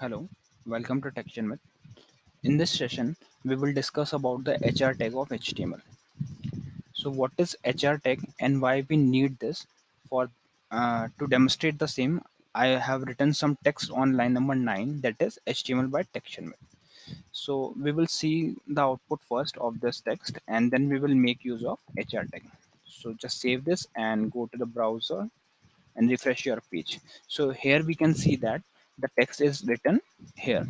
Hello, welcome to TechGenMet. In this session, we will discuss about the HR tag of HTML. So, what is HR tag and why we need this? For to demonstrate the same, I have written some text on line number 9, that is HTML by TechGenMet. So, we will see the output first of this text, and then we will make use of HR tag. So, just save this and go to the browser and refresh your page. So here we can see that the text is written here,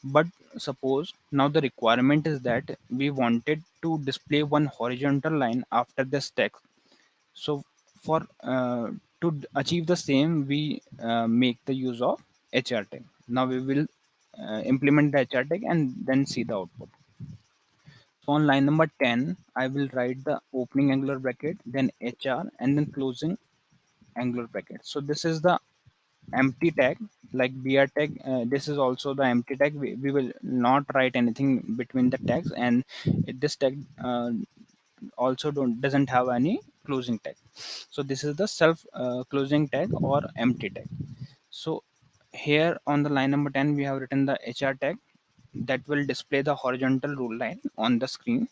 but suppose now the requirement is that we wanted to display one horizontal line after this text. So for achieve the same, we make the use of HR tag. Now we will implement the HR tag and then see the output. So on line number 10, I will write the opening angular bracket, then HR, and then closing angular bracket. So this is the empty tag, like br tag. This is also the empty tag. We will not write anything between the tags, and this tag also doesn't have any closing tag. So this is the self closing tag or empty tag. So here on the line number 10, we have written the HR tag that will display the horizontal rule line on the screen.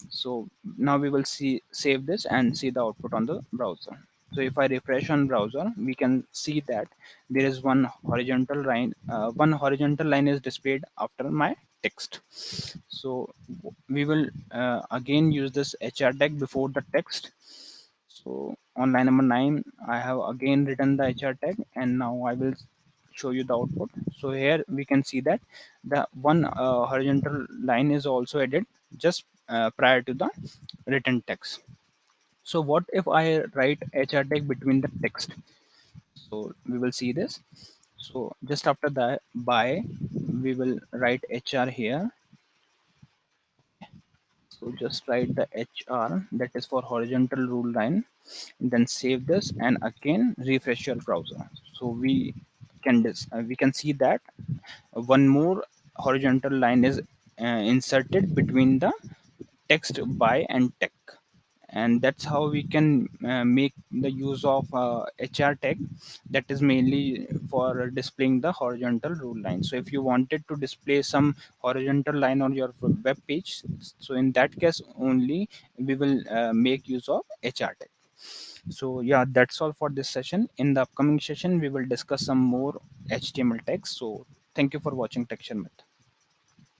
So now we will see save this and see the output on the browser. So if I refresh on browser, we can see that there is one horizontal line is displayed after my text. So we will again use this HR tag before the text. So on line number 9, I have again written the HR tag, and now I will show you the output. So here we can see that the one horizontal line is also added just prior to the written text. So what if I write HR tag between the text? So we will see this. So just after that, by, we will write HR here. So just write the HR, that is for horizontal rule line, and then save this and again refresh your browser. So we can see that one more horizontal line is inserted between the text by and tech, and that's how we can make the use of HR tag, that is mainly for displaying the horizontal rule line. So if you wanted to display some horizontal line on your web page, so in that case only we will make use of HR tag. So yeah, that's all for this session. In the upcoming session we will discuss some more HTML tags. So thank you for watching Texture Myth.